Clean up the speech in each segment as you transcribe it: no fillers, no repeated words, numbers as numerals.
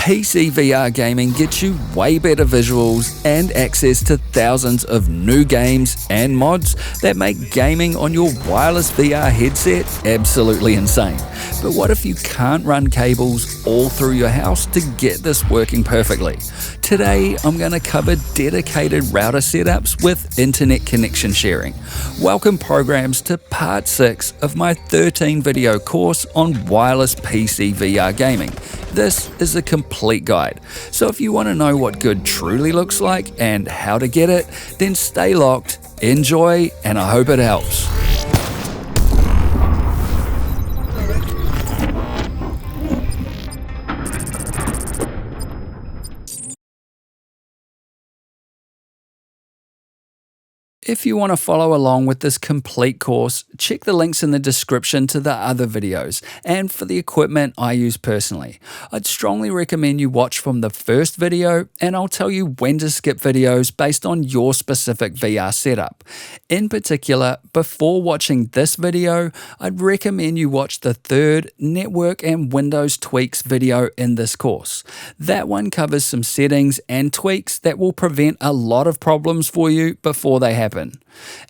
PCVR gaming gets you way better visuals and access to thousands of new games and mods that make gaming on your wireless VR headset absolutely insane. But what if you can't run cables all through your house to get this working perfectly? Today, I'm going to cover dedicated router setups with internet connection sharing. Welcome programs to part 6 of my 13 video course on wireless PCVR gaming. This is a complete guide, so if you want to know what good truly looks like and how to get it, then stay locked, enjoy, and I hope it helps. If you want to follow along with this complete course, check the links in the description to the other videos and for the equipment I use personally. I'd strongly recommend you watch from the first video, and I'll tell you when to skip videos based on your specific VR setup. In particular, before watching this video, I'd recommend you watch the third Network and Windows Tweaks video in this course. That one covers some settings and tweaks that will prevent a lot of problems for you before they happen.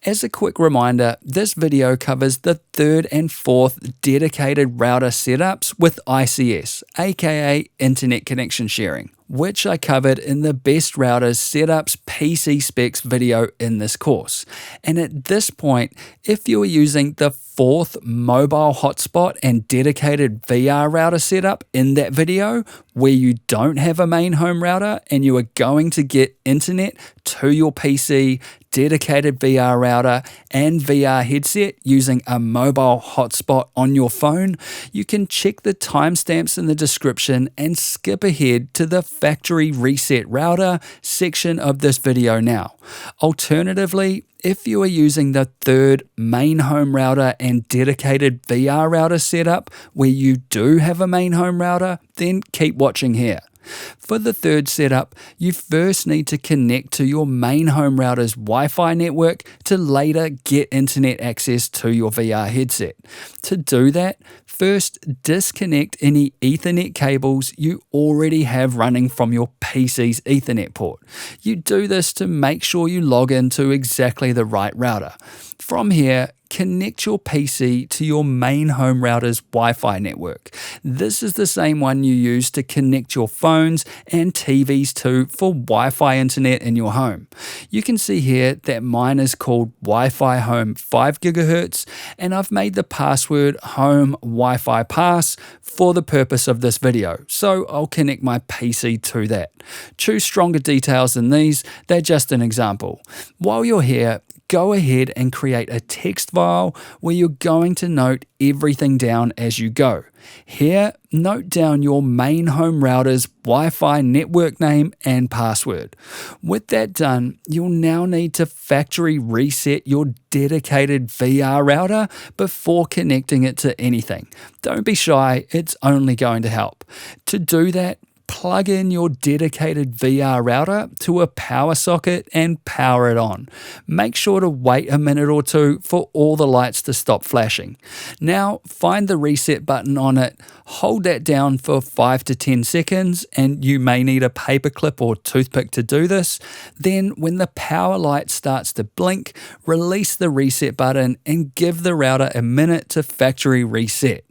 As a quick reminder, this video covers the third and fourth dedicated router setups with ICS, aka Internet Connection Sharing, which I covered in the Best Routers Setups PC Specs video in this course. And at this point, if you are using the fourth mobile hotspot and dedicated VR router setup in that video, where you don't have a main home router and you are going to get internet to your PC, dedicated VR router, and VR headset using a mobile hotspot on your phone, you can check the timestamps in the description and skip ahead to the factory reset router section of this video now. Alternatively, if you are using the third main home router and dedicated VR router setup where you do have a main home router, then keep watching here. For the third setup, you first need to connect to your main home router's Wi-Fi network to later get internet access to your VR headset. To do that, first disconnect any Ethernet cables you already have running from your PC's Ethernet port. You do this to make sure you log into exactly the right router. From here, connect your PC to your main home router's Wi-Fi network. This is the same one you use to connect your phones and TVs to for Wi-Fi internet in your home. You can see here that mine is called Wi-Fi Home 5 GHz, and I've made the password Home Wi-Fi Pass for the purpose of this video, so I'll connect my PC to that. Choose stronger details than these, they're just an example. While you're here, go ahead and create a text file where you're going to note everything down as you go. Here, note down your main home router's Wi-Fi network name and password. With that done, you'll now need to factory reset your dedicated VR router before connecting it to anything. Don't be shy, it's only going to help. To do that, plug in your dedicated VR router to a power socket and power it on. Make sure to wait a minute or two for all the lights to stop flashing. Now find the reset button on it, hold that down for 5 to 10 seconds, and you may need a paperclip or toothpick to do this. Then when the power light starts to blink, release the reset button and give the router a minute to factory reset.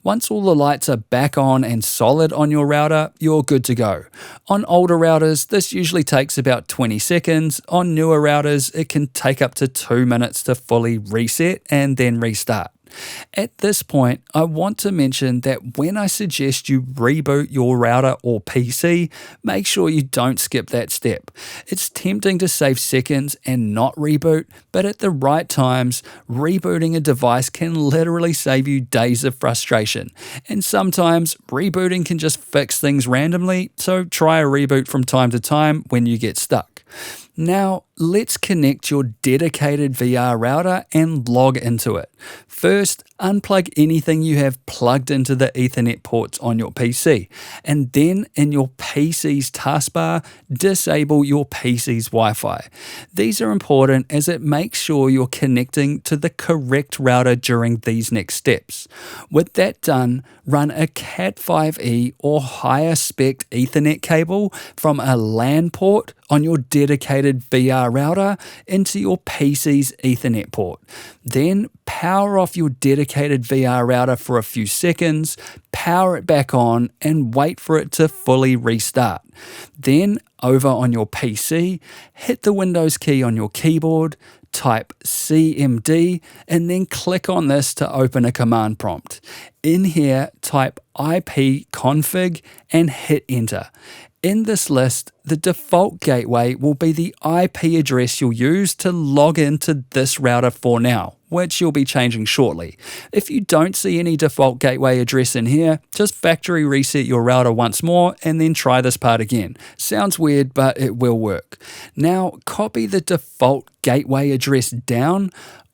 Once all the lights are back on and solid on your router, you're good to go. On older routers, this usually takes about 20 seconds. On newer routers, it can take up to 2 minutes to fully reset and then restart. At this point, I want to mention that when I suggest you reboot your router or PC, make sure you don't skip that step. It's tempting to save seconds and not reboot, but at the right times, rebooting a device can literally save you days of frustration. And sometimes, rebooting can just fix things randomly, so try a reboot from time to time when you get stuck. Now, let's connect your dedicated VR router and log into it. First, unplug anything you have plugged into the Ethernet ports on your PC, and then in your PC's taskbar, disable your PC's Wi-Fi. These are important as it makes sure you're connecting to the correct router during these next steps. With that done, run a Cat5e or higher spec Ethernet cable from a LAN port on your dedicated VR router into your PC's Ethernet port. Then power off your dedicated VR router for a few seconds, power it back on, and wait for it to fully restart. Then, over on your PC, hit the Windows key on your keyboard, type CMD, and then click on this to open a command prompt. In here, type ipconfig and hit enter. In this list, the default gateway will be the IP address you'll use to log into this router for now, which you'll be changing shortly. If you don't see any default gateway address in here, just factory reset your router once more and then try this part again. Sounds weird, but it will work. Now, copy the default gateway address down,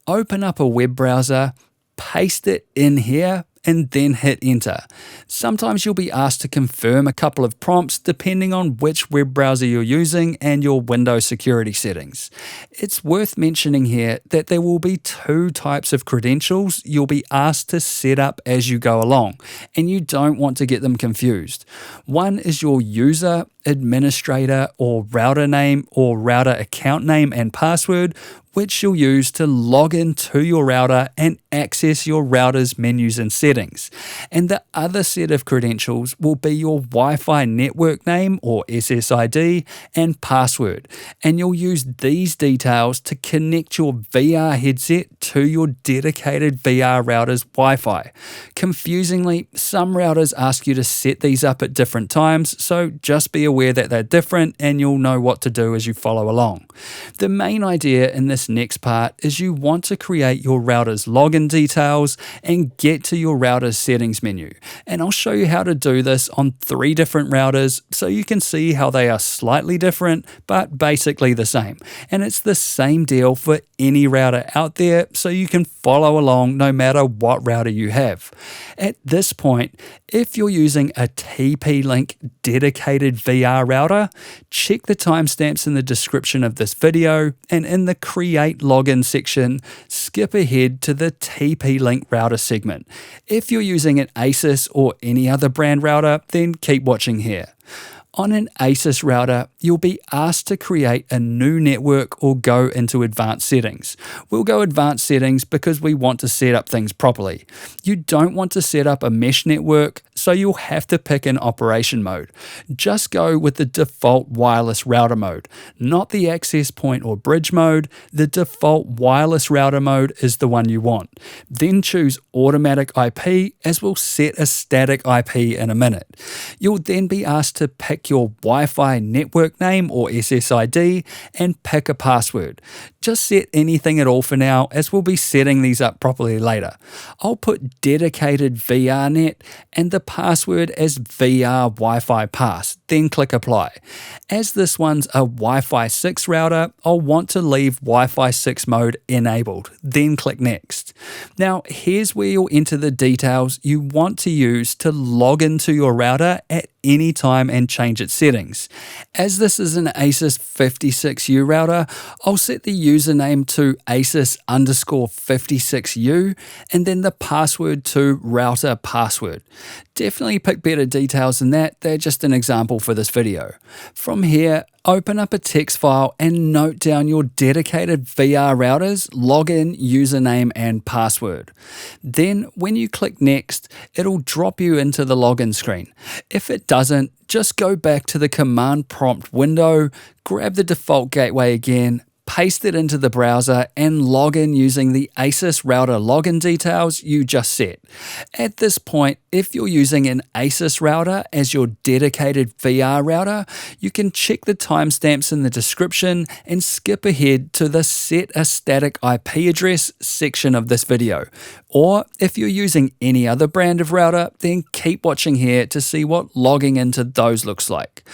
open up a web browser, paste it in here, and then hit enter. Sometimes you'll be asked to confirm a couple of prompts depending on which web browser you're using and your Windows security settings. It's worth mentioning here that there will be two types of credentials you'll be asked to set up as you go along, and you don't want to get them confused. One is your user, administrator, or router name or router account name and password, which you'll use to log into your router and access your router's menus and settings. And the other set of credentials will be your Wi-Fi network name or SSID and password. And you'll use these details to connect your VR headset to your dedicated VR router's Wi-Fi. Confusingly, some routers ask you to set these up at different times, so just be aware that they're different and you'll know what to do as you follow along. The main idea in this next part is you want to create your router's login details and get to your router's settings menu. And I'll show you how to do this on 3 different routers so you can see how they are slightly different but basically the same. And it's the same deal for any router out there, so you can follow along no matter what router you have. At this point, if you're using a TP-Link dedicated VR router, check the timestamps in the description of this video, and in the Create Login section, skip ahead to the TP-Link router segment. If you're using an ASUS or any other brand router, then keep watching here. On an ASUS router, you'll be asked to create a new network or go into advanced settings. We'll go advanced settings because we want to set up things properly. You don't want to set up a mesh network, so you'll have to pick an operation mode. Just go with the default wireless router mode, not the access point or bridge mode. The default wireless router mode is the one you want. Then choose automatic IP, as we'll set a static IP in a minute. You'll then be asked to pick your Wi-Fi network name or SSID and pick a password. Just set anything at all for now, as we'll be setting these up properly later. I'll put dedicated VRNet and the password as VR Wi-Fi pass, then click apply. As this one's a Wi-Fi 6 router, I'll want to leave Wi-Fi 6 mode enabled, then click next. Now here's where you'll enter the details you want to use to log into your router at any time and change its settings. As this is an ASUS 56U router, I'll set the username to ASUS_56U and then the password to router password. Definitely pick better details than that, they're just an example for this video. From here, open up a text file and note down your dedicated VR router's login, username, and password. Then, when you click next, it'll drop you into the login screen. If it doesn't, just go back to the command prompt window, grab the default gateway again, paste it into the browser, and log in using the ASUS router login details you just set. At this point, if you're using an ASUS router as your dedicated VR router, you can check the timestamps in the description and skip ahead to the Set a Static IP Address section of this video. Or if you're using any other brand of router, then keep watching here to see what logging into those looks like.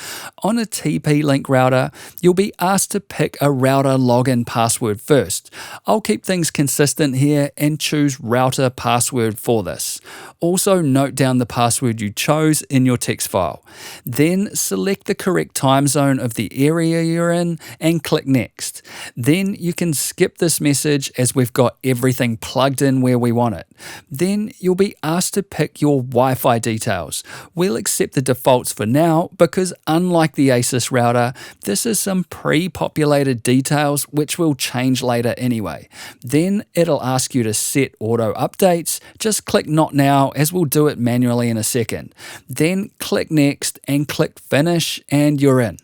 On a TP-Link router, you'll be asked to pick a router login password first. I'll keep things consistent here and choose router password for this. Also note down the password you chose in your text file. Then select the correct time zone of the area you're in and click Next. Then you can skip this message as we've got everything plugged in where we want it. Then you'll be asked to pick your Wi-Fi details. We'll accept the defaults for now because unlike the ASUS router, this is some pre-populated details which will change later anyway. Then it'll ask you to set auto updates. Just click Not Now as we'll do it manually in a second. Then click Next and click Finish and you're in.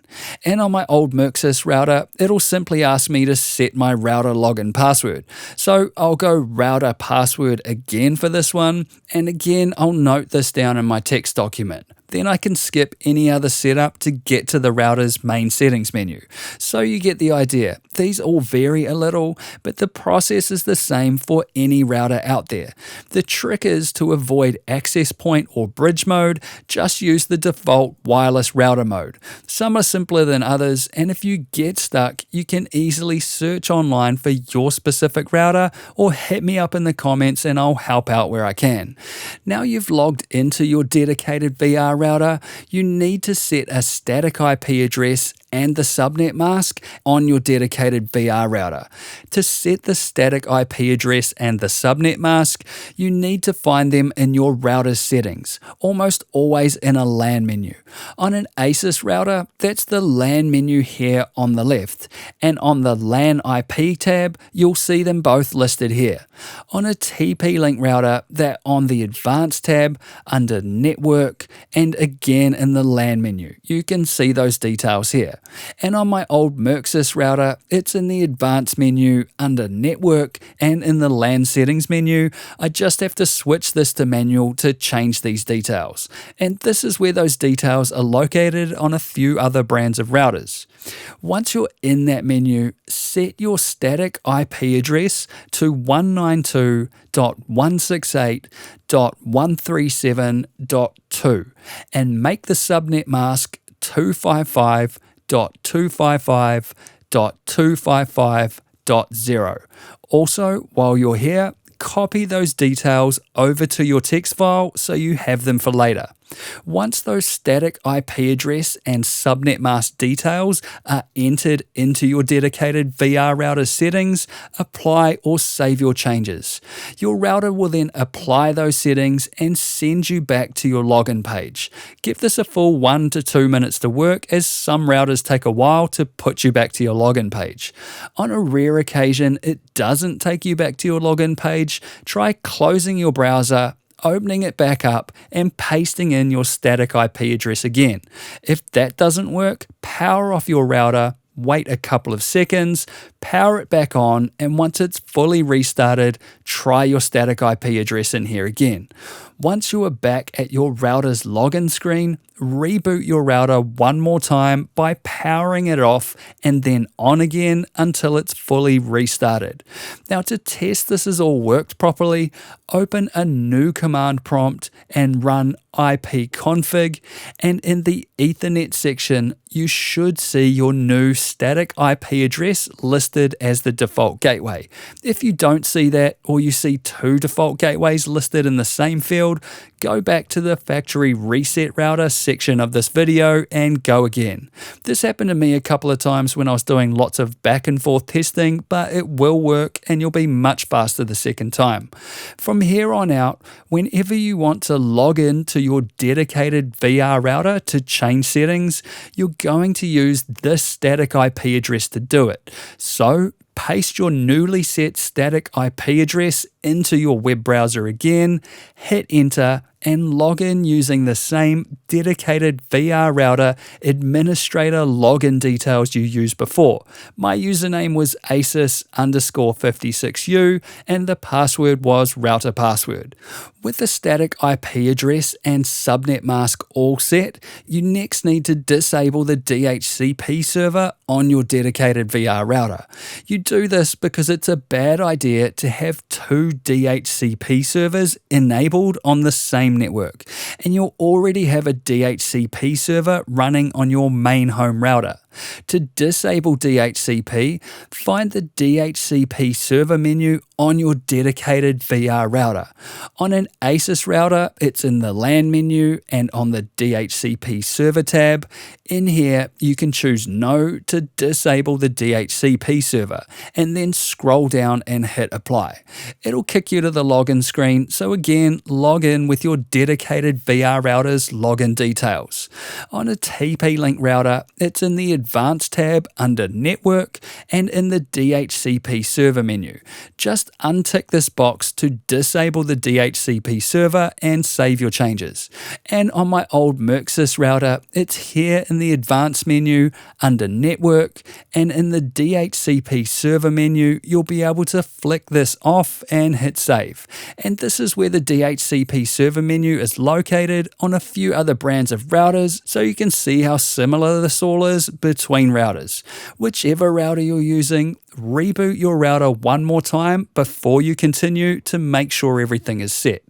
And on my old Merxis router, it'll simply ask me to set my router login password. So I'll go router password again for this one, and again I'll note this down in my text document. Then I can skip any other setup to get to the router's main settings menu. So you get the idea. These all vary a little, but the process is the same for any router out there. The trick is to avoid access point or bridge mode, just use the default wireless router mode. Some are simpler than others, and if you get stuck, you can easily search online for your specific router or hit me up in the comments and I'll help out where I can. Now you've logged into your dedicated VR router, you need to set a static IP address and the subnet mask on your dedicated VR router. To set the static IP address and the subnet mask, you need to find them in your router's settings, almost always in a LAN menu. On an ASUS router, that's the LAN menu here on the left, and on the LAN IP tab, you'll see them both listed here. On a TP-Link router, they're on the Advanced tab under Network, and again in the LAN menu. You can see those details here. And on my old Merxis router, it's in the Advanced menu under Network and in the LAN settings menu. I just have to switch this to manual to change these details. And this is where those details are located on a few other brands of routers. Once you're in that menu, set your static IP address to 192.168.137.2 and make the subnet mask 255.255.255.0. Also, while you're here, copy those details over to your text file so you have them for later. Once those static IP address and subnet mask details are entered into your dedicated VR router settings, apply or save your changes. Your router will then apply those settings and send you back to your login page. Give this a full 1 to 2 minutes to work, as some routers take a while to put you back to your login page. On a rare occasion, it doesn't take you back to your login page. Try closing your browser, opening it back up and pasting in your static IP address again. If that doesn't work, power off your router, wait a couple of seconds, power it back on, and once it's fully restarted, try your static IP address in here again. Once you are back at your router's login screen, reboot your router one more time by powering it off and then on again until it's fully restarted. Now, to test this has all worked properly, open a new command prompt and run ipconfig, and in the Ethernet section, you should see your new static IP address listed as the default gateway. If you don't see that, or you see two default gateways listed in the same field, go back to the factory reset router section of this video and go again. This happened to me a couple of times when I was doing lots of back and forth testing, but it will work and you'll be much faster the second time. From here on out, whenever you want to log in to your dedicated VR router to change settings, you're going to use this static IP address to do it. So paste your newly set static IP address into your web browser again, hit enter, and log in using the same dedicated VR router administrator login details you used before. My username was ASUS_56U and the password was router password. With the static IP address and subnet mask all set, you next need to disable the DHCP server on your dedicated VR router. You do this because it's a bad idea to have two 2 DHCP servers enabled on the same network, and you'll already have a DHCP server running on your main home router. To disable DHCP, find the DHCP server menu on your dedicated VR router. On an ASUS router, it's in the LAN menu and on the DHCP server tab. In here, you can choose No to disable the DHCP server, and then scroll down and hit Apply. It'll kick you to the login screen, so again, log in with your dedicated VR router's login details. On a TP-Link router, it's in the Advanced tab under Network and in the DHCP server menu. Just untick this box to disable the DHCP server and save your changes. And on my old Merxis router, it's here in the Advanced menu under Network, and in the DHCP server menu, you'll be able to flick this off and hit Save. And this is where the DHCP server menu is located on a few other brands of routers, so you can see how similar this all is between routers. Whichever router you're using, reboot your router one more time before you continue to make sure everything is set.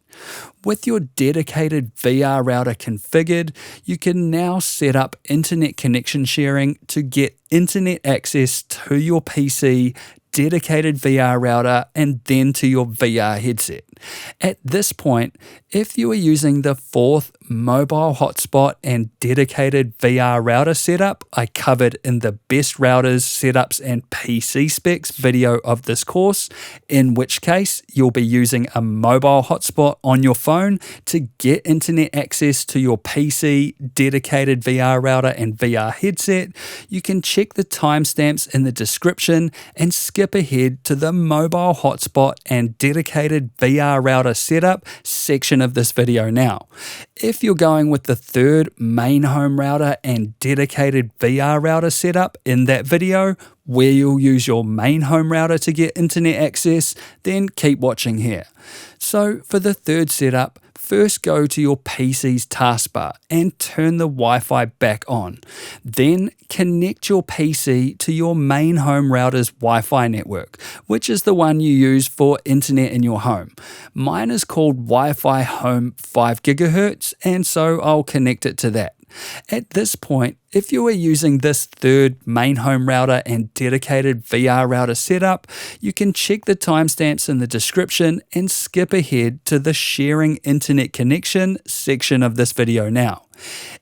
With your dedicated VR router configured, you can now set up internet connection sharing to get internet access to your PC, dedicated VR router, and then to your VR headset. At this point, if you are using the 4th mobile hotspot and dedicated VR router setup I covered in the best routers, setups, and PC specs video of this course, in which case you'll be using a mobile hotspot on your phone to get internet access to your PC, dedicated VR router, and VR headset, you can check the timestamps in the description and skip ahead to the mobile hotspot and dedicated VR router setup section of this video now. If you're going with the 3rd main home router and dedicated VR router setup in that video, where you'll use your main home router to get internet access, then keep watching here. So for the 3rd setup, first go to your PC's taskbar and turn the Wi-Fi back on. Then connect your PC to your main home router's Wi-Fi network, which is the one you use for internet in your home. Mine is called Wi-Fi Home 5 GHz, and so I'll connect it to that. At this point, if you are using this 3rd main home router and dedicated VR router setup, you can check the timestamps in the description and skip ahead to the sharing internet connection section of this video now.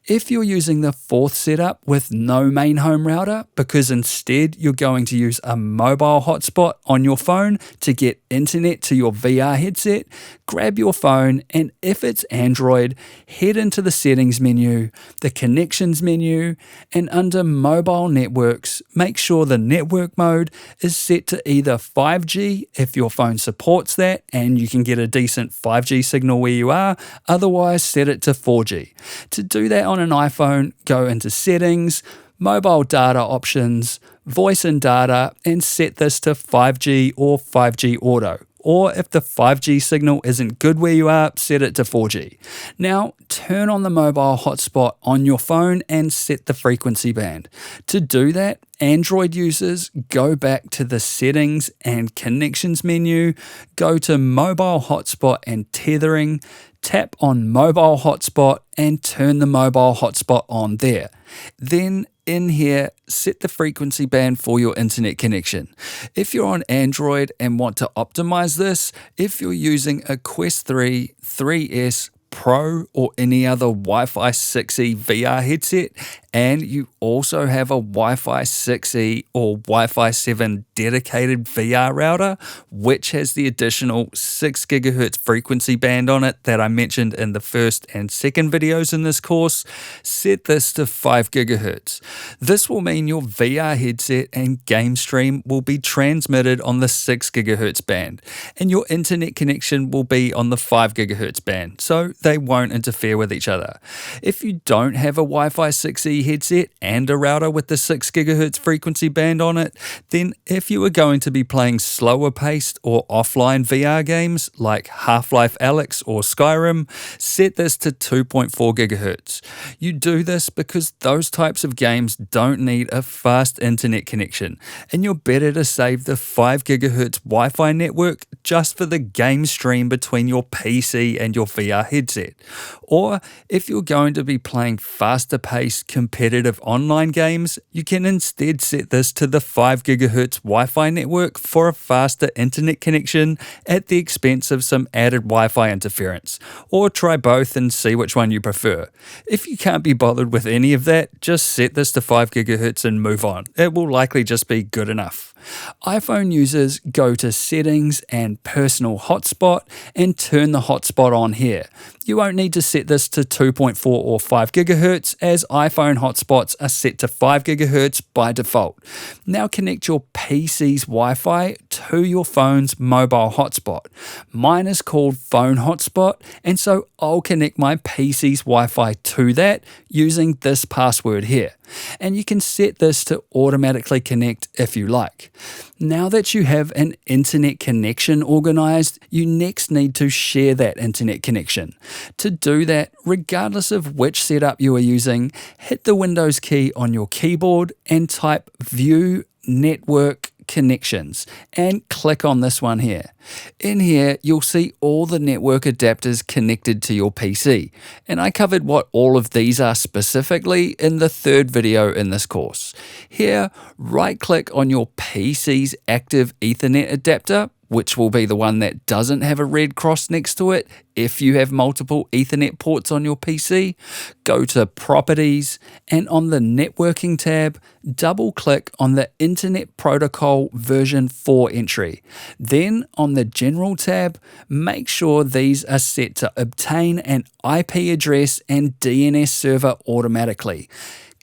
If you're using the 4th setup with no main home router, because instead you're going to use a mobile hotspot on your phone to get internet to your VR headset, grab your phone, and if it's Android, head into the settings menu, the connections menu, and under mobile networks, make sure the network mode is set to either 5G if your phone supports that and you can get a decent 5G signal where you are, otherwise set it to 4G. To do that on an iPhone, go into Settings, Mobile Data Options, Voice and Data, and set this to 5G or 5G Auto. Or if the 5G signal isn't good where you are, set it to 4G. Now, turn on the mobile hotspot on your phone and set the frequency band. To do that, Android users go back to the Settings and Connections menu, go to Mobile Hotspot and Tethering, tap on Mobile Hotspot and turn the mobile hotspot on there. Then in here, set the frequency band for your internet connection. If you're on Android and want to optimize this, if you're using a Quest 3, 3S, Pro, or any other Wi-Fi 6E VR headset, and you also have a Wi-Fi 6E or Wi-Fi 7 dedicated VR router, which has the additional 6 GHz frequency band on it that I mentioned in the 1st and 2nd videos in this course, set this to 5 GHz. This will mean your VR headset and game stream will be transmitted on the 6 GHz band, and your internet connection will be on the 5 GHz band. So they won't interfere with each other. If you don't have a Wi-Fi 6E headset and a router with the 6 GHz frequency band on it, then if you are going to be playing slower paced or offline VR games like Half-Life Alyx or Skyrim, set this to 2.4 GHz. You do this because those types of games don't need a fast internet connection, and you're better to save the 5 GHz Wi-Fi network just for the game stream between your PC and your VR headset. Or if you're going to be playing faster paced competitive online games, you can instead set this to the 5 GHz Wi-Fi network for a faster internet connection at the expense of some added Wi-Fi interference. Or try both and see which one you prefer. If you can't be bothered with any of that, just set this to 5 GHz and move on. It will likely just be good enough. iPhone users go to Settings and Personal Hotspot and turn the hotspot on here. You won't need to set this to 2.4 or 5 GHz as iPhone hotspots are set to 5 GHz by default. Now connect your PC's Wi-Fi to your phone's mobile hotspot. Mine is called Phone Hotspot, and so I'll connect my PC's Wi-Fi to that using this password here. And you can set this to automatically connect if you like. Now that you have an internet connection organized, you next need to share that internet connection. To do that, regardless of which setup you are using, hit the Windows key on your keyboard and type View Network Connections and click on this one here. In here, you'll see all the network adapters connected to your PC, and I covered what all of these are specifically in the third video in this course. Here, right-click on your PC's active Ethernet adapter, which will be the one that doesn't have a red cross next to it if you have multiple Ethernet ports on your PC. Go to Properties, and on the Networking tab, double-click on the Internet Protocol version 4 entry. Then on the General tab, make sure these are set to obtain an IP address and DNS server automatically.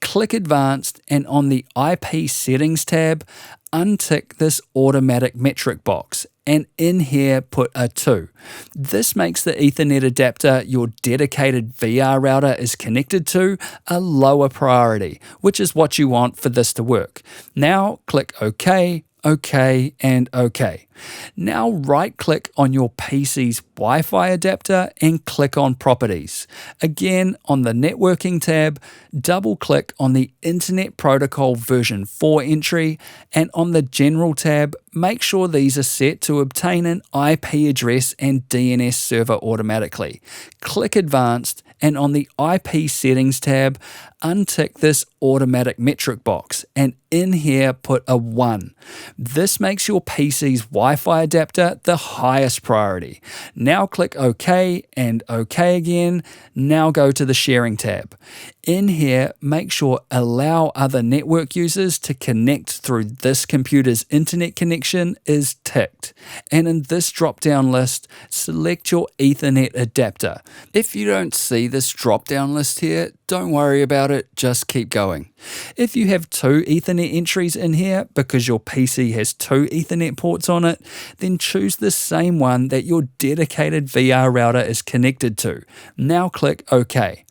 Click Advanced, and on the IP Settings tab, untick this automatic metric box, and in here put a 2. This makes the Ethernet adapter your dedicated VR router is connected to a lower priority, which is what you want for this to work. Now click OK, OK, and OK. Now right-click on your PC's Wi-Fi adapter and click on Properties. Again, on the Networking tab, double-click on the Internet Protocol version 4 entry, and on the General tab, make sure these are set to obtain an IP address and DNS server automatically. Click Advanced, and on the IP Settings tab, untick this automatic metric box, and in here put a 1. This makes your PC's Wi-Fi adapter the highest priority. Now click OK and OK again. Now go to the Sharing tab. In here, make sure Allow Other Network Users to Connect Through This Computer's Internet Connection is ticked. And in this drop-down list, select your Ethernet adapter. If you don't see this drop-down list here, don't worry about it, just keep going. If you have 2 Ethernet entries in here because your PC has 2 Ethernet ports on it, then choose the same one that your dedicated VR router is connected to. Now click OK.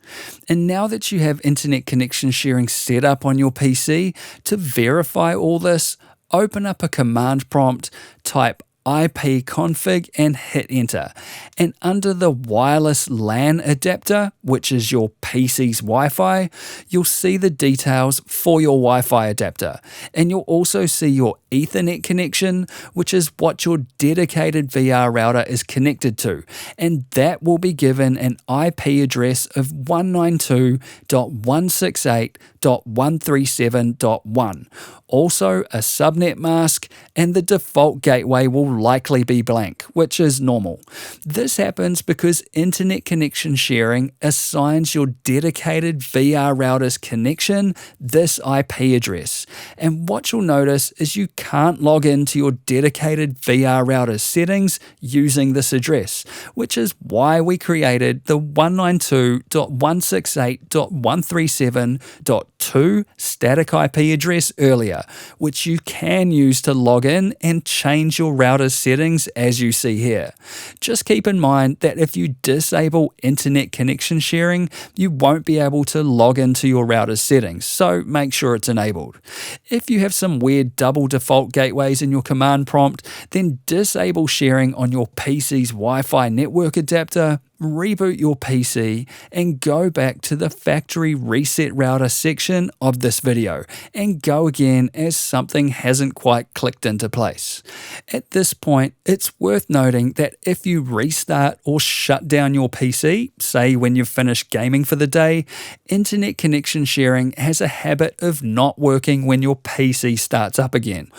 And now that you have internet connection sharing set up on your PC, to verify all this, open up a command prompt, type ipconfig and hit enter. And under the wireless LAN adapter, which is your PC's Wi-Fi, you'll see the details for your Wi-Fi adapter. And you'll also see your Ethernet connection, which is what your dedicated VR router is connected to. And that will be given an IP address of 192.168.137.1. Also a subnet mask, and the default gateway will likely be blank, which is normal. This happens because internet connection sharing assigns your dedicated VR router's connection this IP address. And what you'll notice is you can't log into your dedicated VR router's settings using this address, which is why we created the 192.168.137.2 static IP address earlier, which you can use to log in and change your router's settings as you see here. Just keep in mind that if you disable internet connection sharing, you won't be able to log into your router's settings, so make sure it's enabled. If you have some weird double default gateways in your command prompt, then disable sharing on your PC's Wi-Fi network adapter, reboot your PC, and go back to the factory reset router section of this video, and go again as something hasn't quite clicked into place. At this point, it's worth noting that if you restart or shut down your PC, say when you've finished gaming for the day, internet connection sharing has a habit of not working when your PC starts up again.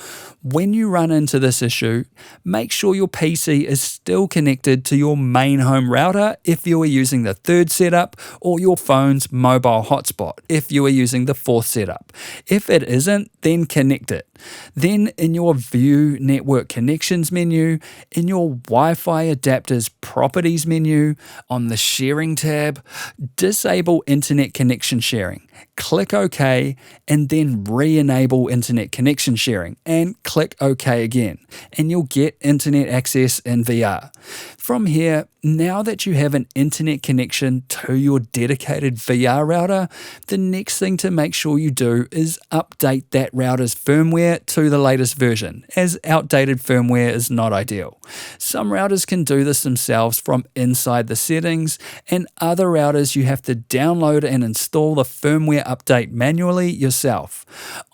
When you run into this issue, make sure your PC is still connected to your main home router if you are using the third setup, or your phone's mobile hotspot if you are using the fourth setup. If it isn't, then connect it. Then in your View Network Connections menu, in your Wi-Fi adapters properties menu, on the Sharing tab, disable internet connection sharing. Click OK, and then re-enable internet connection sharing, and click OK again, and you'll get internet access in VR. From here, now that you have an internet connection to your dedicated VR router, the next thing to make sure you do is update that router's firmware to the latest version, as outdated firmware is not ideal. Some routers can do this themselves from inside the settings, and other routers you have to download and install the firmware update manually yourself.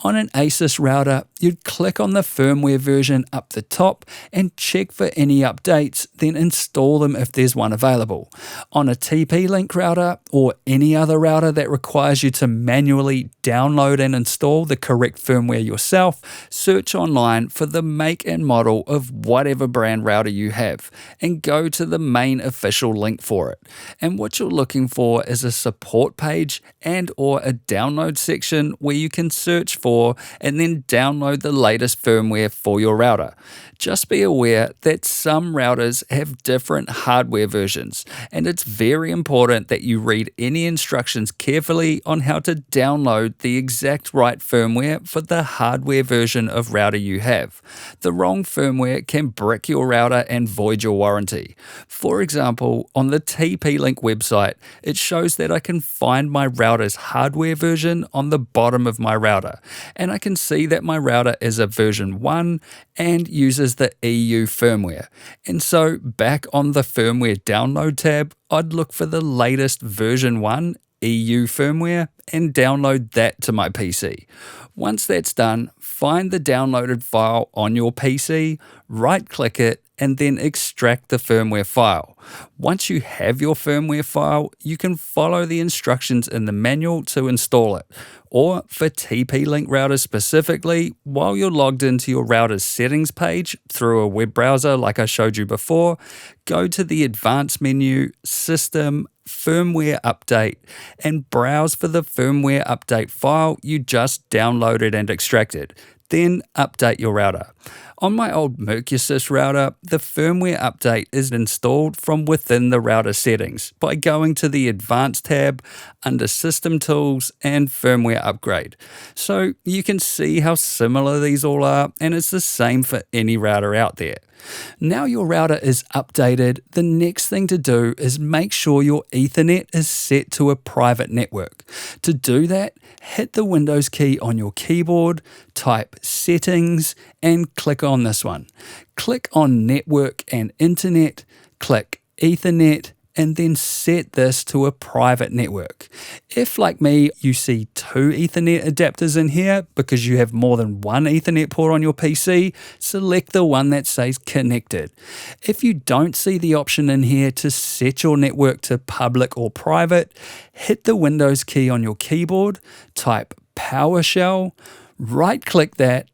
On an ASUS router, you'd click on the firmware version up the top and check for any updates, then install them if there's one available. On a TP-Link router or any other router that requires you to manually download and install the correct firmware yourself, search online for the make and model of whatever brand router you have and go to the main official link for it. And what you're looking for is a support page and or a download section where you can search for and then download the latest firmware for your router. Just be aware that some routers have different hardware versions, and it's very important that you read any instructions carefully on how to download the exact right firmware for the hardware version of router you have. The wrong firmware can brick your router and void your warranty. For example, on the TP-Link website, it shows that I can find my router's hardware version on the bottom of my router, and I can see that my router is a version 1 and uses the EU firmware. And so back on the firmware download tab, I'd look for the latest version 1 EU firmware and download that to my PC. Once that's done, find the downloaded file on your PC, right-click it, and then extract the firmware file. Once you have your firmware file, you can follow the instructions in the manual to install it. Or for TP-Link routers specifically, while you're logged into your router's settings page through a web browser like I showed you before, go to the Advanced menu, System, Firmware Update, and browse for the firmware update file you just downloaded and extracted. Then update your router. On my old Mercusys router, the firmware update is installed from within the router settings by going to the Advanced tab under System Tools and Firmware Upgrade. So you can see how similar these all are, and it's the same for any router out there. Now your router is updated, the next thing to do is make sure your Ethernet is set to a private network. To do that, hit the Windows key on your keyboard, type Settings, and click on this one. Click on Network and Internet, click Ethernet, and then set this to a private network. If, like me, you see 2 Ethernet adapters in here because you have more than one Ethernet port on your PC, select the one that says connected. If you don't see the option in here to set your network to public or private, hit the Windows key on your keyboard, type PowerShell, right-click that,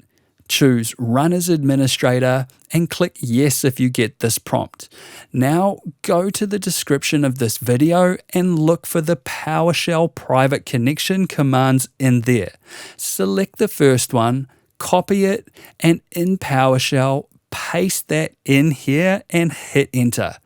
choose Run as Administrator, and click Yes if you get this prompt. Now go to the description of this video and look for the PowerShell private connection commands in there. Select the first one, copy it, and in PowerShell, paste that in here and hit Enter.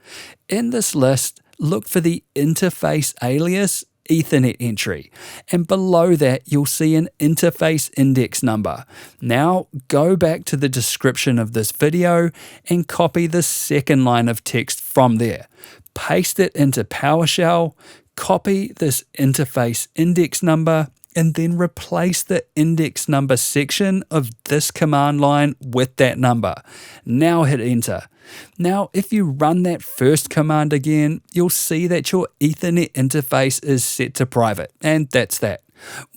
In this list, look for the interface alias Ethernet entry, and below that you'll see an interface index number. Now go back to the description of this video and copy the second line of text from there. Paste it into PowerShell, copy this interface index number, and then replace the index number section of this command line with that number. Now hit enter. Now, if you run that first command again, you'll see that your Ethernet interface is set to private, and that's that.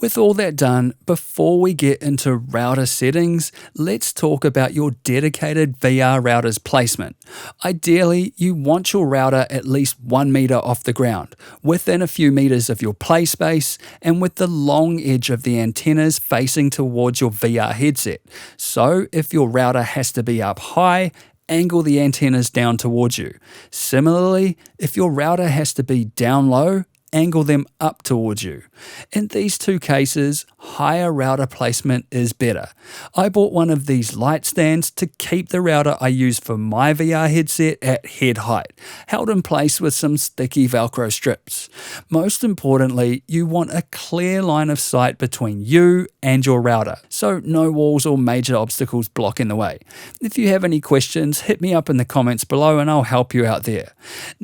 With all that done, before we get into router settings, let's talk about your dedicated VR router's placement. Ideally, you want your router at least 1 meter off the ground, within a few meters of your play space, and with the long edge of the antennas facing towards your VR headset. So if your router has to be up high, angle the antennas down towards you. Similarly, if your router has to be down low, angle them up towards you. In these two cases, higher router placement is better. I bought one of these light stands to keep the router I use for my VR headset at head height, held in place with some sticky Velcro strips. Most importantly, you want a clear line of sight between you and your router, so no walls or major obstacles block in the way. If you have any questions, hit me up in the comments below and I'll help you out there.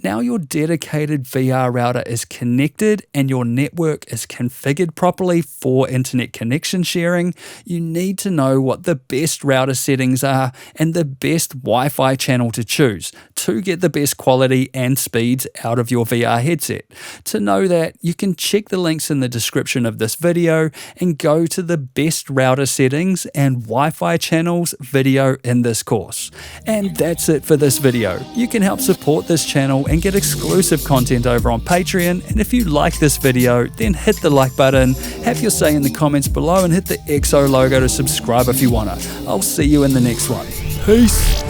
Now your dedicated VR router is connected and your network is configured properly for internet connection sharing, you need to know what the best router settings are and the best Wi-Fi channel to choose to get the best quality and speeds out of your VR headset. To know that, you can check the links in the description of this video and go to the best router settings and Wi-Fi channels video in this course. And that's it for this video. You can help support this channel and get exclusive content over on Patreon, and if you like this video, then hit the like button, have your say in the comments below, and hit the XO logo to subscribe if you wanna. I'll see you in the next one. Peace!